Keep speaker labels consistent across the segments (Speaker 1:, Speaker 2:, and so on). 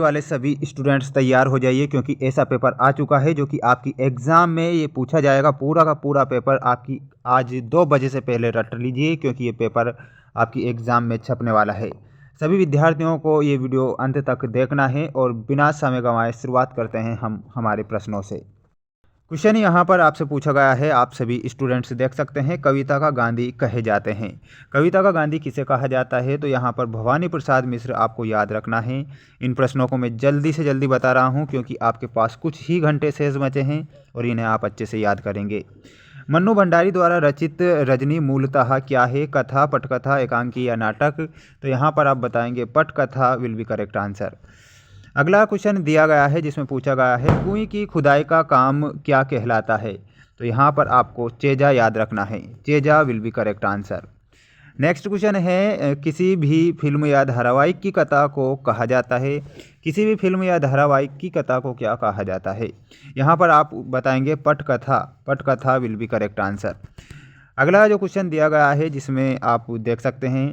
Speaker 1: वाले सभी स्टूडेंट्स तैयार हो जाइए, क्योंकि ऐसा पेपर आ चुका है जो कि आपकी एग्ज़ाम में ये पूछा जाएगा। पूरा का पूरा पेपर आपकी आज 2 बजे से पहले रट लीजिए, क्योंकि ये पेपर आपकी एग्ज़ाम में छपने वाला है। सभी विद्यार्थियों को ये वीडियो अंत तक देखना है और बिना समय गंवाए शुरुआत करते हैं हम हमारे प्रश्नों से। क्वेश्चन यहाँ पर आपसे पूछा गया है, आप सभी स्टूडेंट्स देख सकते हैं। कविता का गांधी कहे जाते हैं। कविता का गांधी किसे कहा जाता है? तो यहाँ पर भवानी प्रसाद मिश्र आपको याद रखना है। इन प्रश्नों को मैं जल्दी से जल्दी बता रहा हूँ, क्योंकि आपके पास कुछ ही घंटे शेष बचे हैं और इन्हें आप अच्छे से याद करेंगे। मन्नू भंडारी द्वारा रचित रजनी मूलतः क्या है? कथा, पटकथा, एकांकी या नाटक? तो यहाँ पर आप बताएंगे पटकथा विल बी करेक्ट आंसर। अगला क्वेश्चन दिया गया है जिसमें पूछा गया है कुएं की खुदाई का काम क्या कहलाता है? तो यहाँ पर आपको चेजा याद रखना है। चेजा will be correct answer. Next question है किसी भी फिल्म या धारावाहिक की कथा को कहा जाता है? किसी भी फिल्म या धारावाहिक की कथा को क्या कहा जाता है? यहाँ पर आप बताएंगे पटकथा। पटकथा विल बी करेक्ट आंसर। अगला जो क्वेश्चन दिया गया है जिसमें आप देख सकते हैं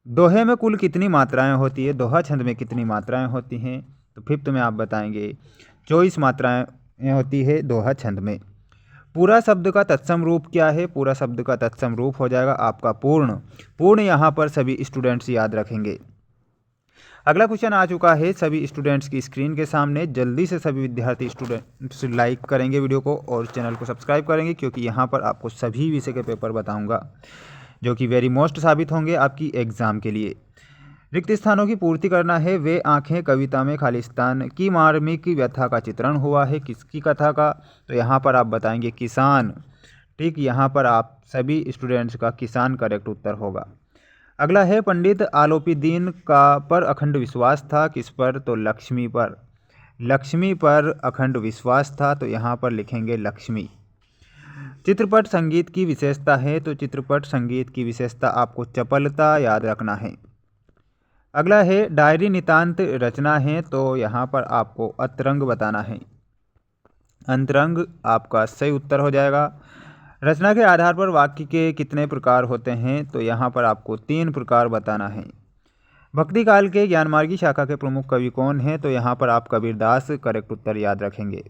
Speaker 1: दोहे में कुल कितनी मात्राएं होती है? दोहा छंद में कितनी मात्राएं होती हैं? तो फिफ्थ में आप बताएंगे 24 मात्राएं होती है दोहा छंद में। पूरा शब्द का तत्सम रूप क्या है? पूरा शब्द का तत्सम रूप हो जाएगा आपका पूर्ण। पूर्ण यहाँ पर सभी स्टूडेंट्स याद रखेंगे। अगला क्वेश्चन आ चुका है सभी स्टूडेंट्स की स्क्रीन के सामने। जल्दी से सभी विद्यार्थी स्टूडेंट्स लाइक करेंगे वीडियो को और चैनल को सब्सक्राइब करेंगे, क्योंकि यहाँ पर आपको सभी विषय के पेपर बताऊँगा जो कि वेरी मोस्ट साबित होंगे आपकी एग्ज़ाम के लिए। रिक्त स्थानों की पूर्ति करना है। वे आंखें कविता में खालिस्तान की मार्मिक व्यथा का चित्रण हुआ है किसकी कथा का? तो यहाँ पर आप बताएंगे किसान। ठीक, यहाँ पर आप सभी स्टूडेंट्स का किसान करेक्ट उत्तर होगा। अगला है पंडित आलोपीदीन का पर अखंड विश्वास था किस पर? तो लक्ष्मी पर। लक्ष्मी पर अखंड विश्वास था, तो यहाँ पर लिखेंगे लक्ष्मी। चित्रपट संगीत की विशेषता है? तो चित्रपट संगीत की विशेषता आपको चपलता याद रखना है। अगला है डायरी नितांत रचना है? तो यहाँ पर आपको अतरंग बताना है। अंतरंग आपका सही उत्तर हो जाएगा। रचना के आधार पर वाक्य के कितने प्रकार होते हैं? तो यहाँ पर आपको 3 प्रकार बताना है। भक्ति काल के ज्ञानमार्गी शाखा के प्रमुख कवि कौन हैं? तो यहाँ पर आप कबीरदास करेक्ट उत्तर याद रखेंगे।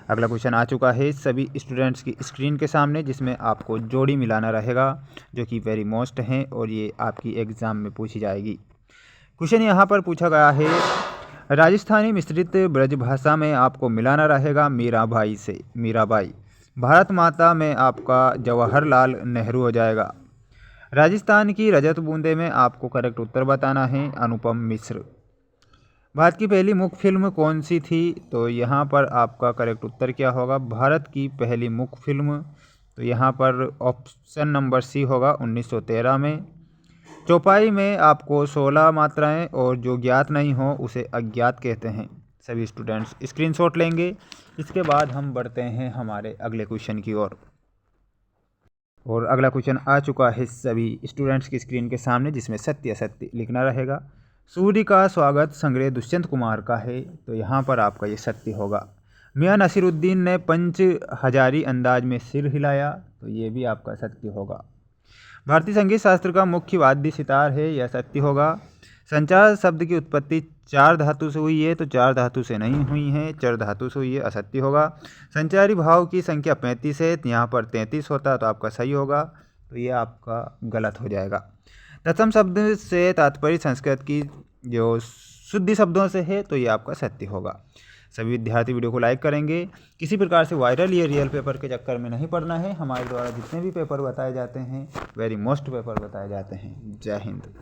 Speaker 1: अगला क्वेश्चन आ चुका है सभी स्टूडेंट्स की स्क्रीन के सामने, जिसमें आपको जोड़ी मिलाना रहेगा जो कि वेरी मोस्ट हैं और ये आपकी एग्ज़ाम में पूछी जाएगी। क्वेश्चन यहाँ पर पूछा गया है राजस्थानी मिश्रित ब्रज भाषा में आपको मिलाना रहेगा मीराबाई से। मीराबाई। भारत माता में आपका जवाहरलाल नेहरू हो जाएगा। राजस्थान की रजत बूंदे में आपको करेक्ट उत्तर बताना है अनुपम मिश्र। भारत की पहली मुख्य फिल्म कौन सी थी? तो यहाँ पर आपका करेक्ट उत्तर क्या होगा? भारत की पहली मुख्य फिल्म, तो यहाँ पर ऑप्शन नंबर सी होगा 1913 में। चौपाई में आपको 16 मात्राएं और जो ज्ञात नहीं हो उसे अज्ञात कहते हैं। सभी स्टूडेंट्स स्क्रीनशॉट लेंगे। इसके बाद हम बढ़ते हैं हमारे अगले क्वेश्चन की ओर। और अगला क्वेश्चन आ चुका है सभी स्टूडेंट्स की स्क्रीन के सामने, जिसमें सत्य असत्य लिखना रहेगा। सूर्य का स्वागत संग्रह दुष्यंत कुमार का है, तो यहाँ पर आपका ये सत्य होगा। मियां नसीरुद्दीन ने पंच हजारी अंदाज में सिर हिलाया, तो ये भी आपका सत्य होगा। भारतीय संगीत शास्त्र का मुख्य वाद्य सितार है, यह सत्य होगा। संचार शब्द की उत्पत्ति 4 धातु से हुई है, तो 4 धातु से नहीं हुई है, 4 धातु से हुई है, असत्य होगा। संचारी भाव की संख्या 35 है, यहाँ पर 33 होता तो आपका सही होगा, तो ये आपका गलत हो जाएगा। तत्सम शब्द से तात्पर्य संस्कृत की जो शुद्ध शब्दों से है, तो ये आपका सत्य होगा। सभी विद्यार्थी वीडियो को लाइक करेंगे। किसी प्रकार से वायरल या रियल पेपर के चक्कर में नहीं पड़ना है। हमारे द्वारा जितने भी पेपर बताए जाते हैं वेरी मोस्ट पेपर बताए जाते हैं। जय हिंद।